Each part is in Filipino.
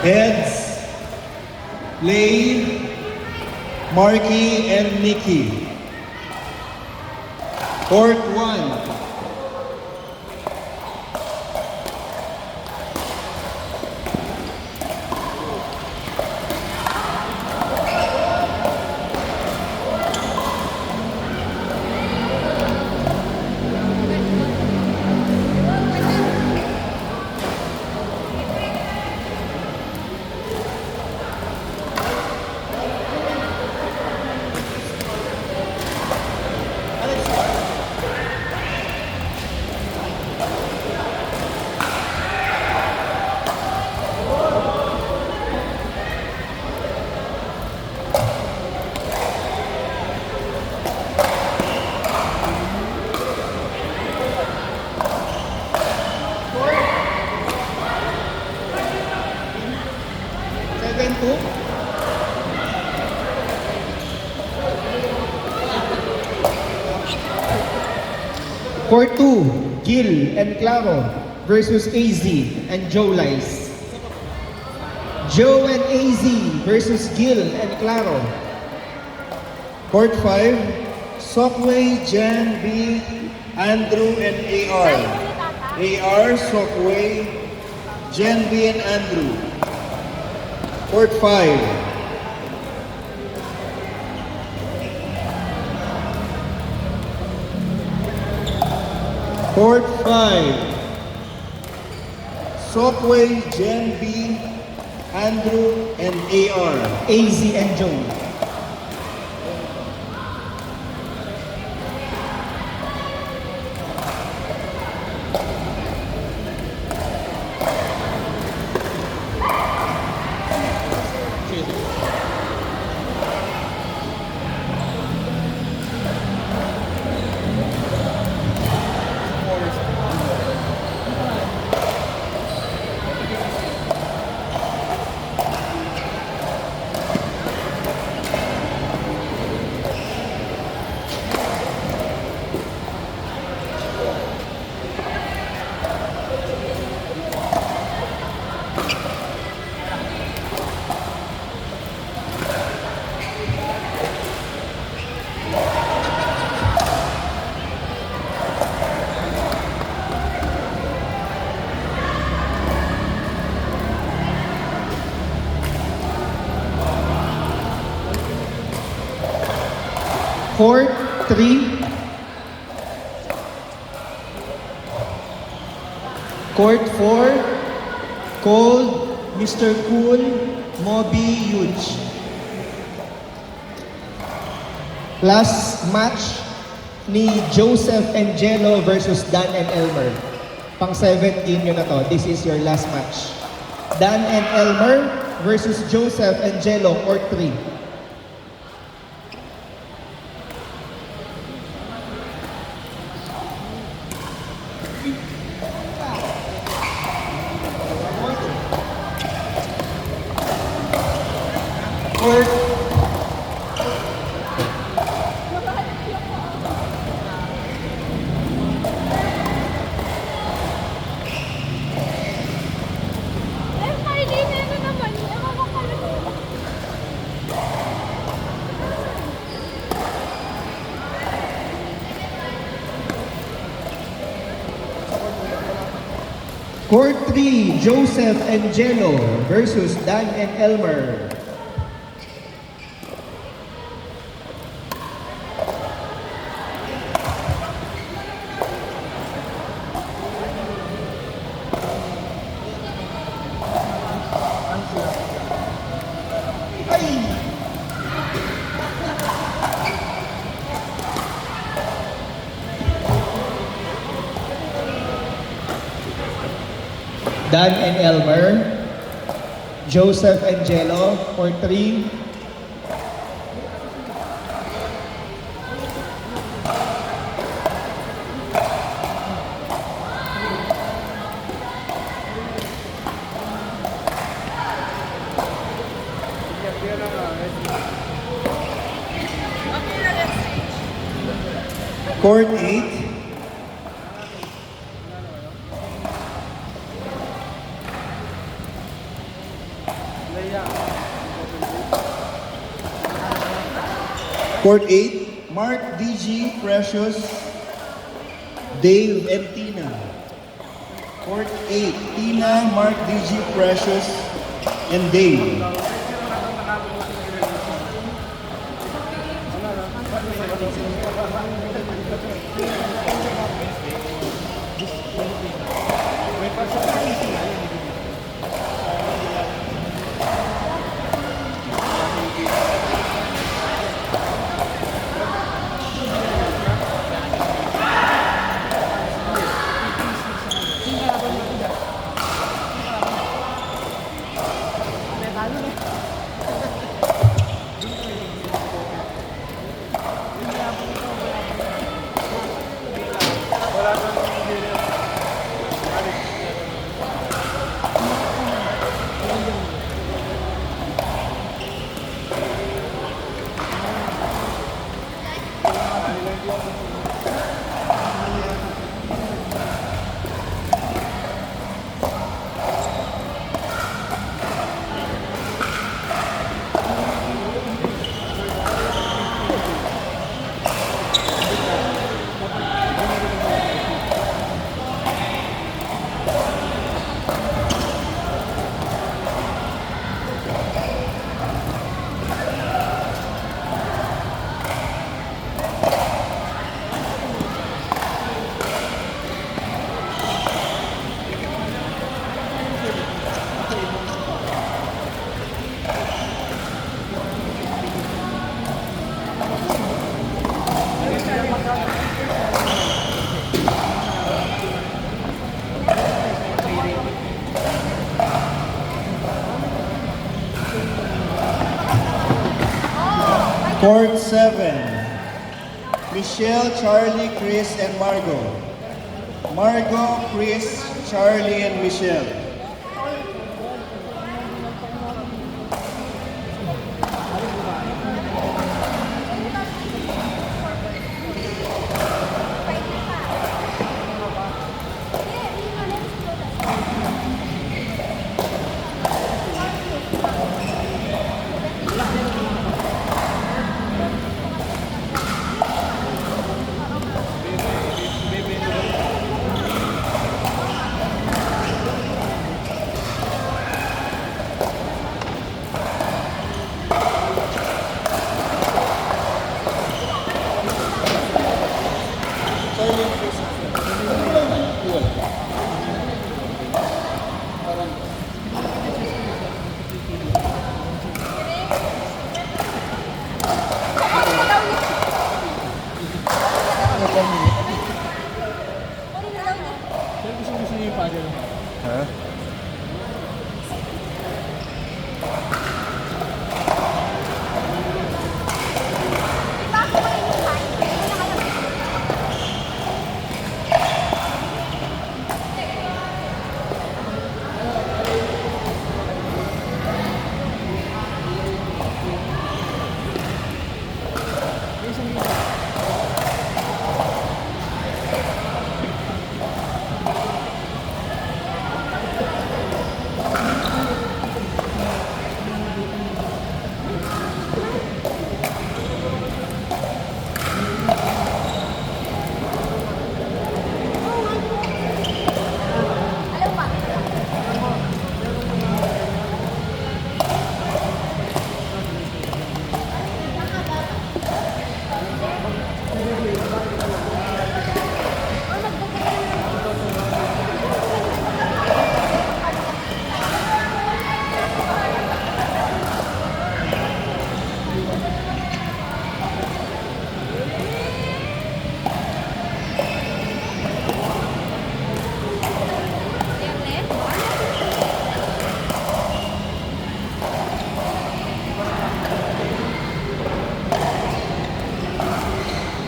Heads, Lay, Marky, and Nikki. Court 1. Court 2, Gil and Claro versus AZ and Joe Lice. Joe and AZ versus Gil and Claro. Court 5, Sockway, Jan, B, Andrew, and AR. AR, Sockway, Jan, B, and Andrew. Court 5. Court 5, Sockway, Jen B, Andrew, and AR. AZ and Joe. Court 3, Court 4, Cold, Mr. Cool, Moby, Huge. Last match ni Joseph and Jello versus Dan and Elmer. Pang 17 yun na to. This is your last match. Dan and Elmer versus Joseph and Jello, Court 3. Court Court 3, Joseph and Jello versus Dan and Elmer. Dan and Elmer, Joseph and Jello, Court 3. Court 8. Court 8, Mark DG, Precious, Dave, and Tina. Court 8, Tina, Mark DG, Precious, and Dave. Court 7, Michelle, Charlie, Chris, and Margot. Margot, Chris, Charlie, and Michelle.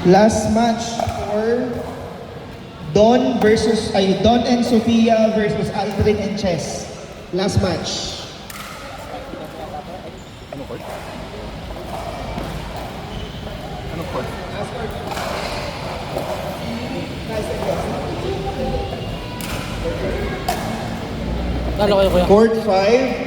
Last match for Don and Sofia versus Aldrin and Chess. Last match. Court 5,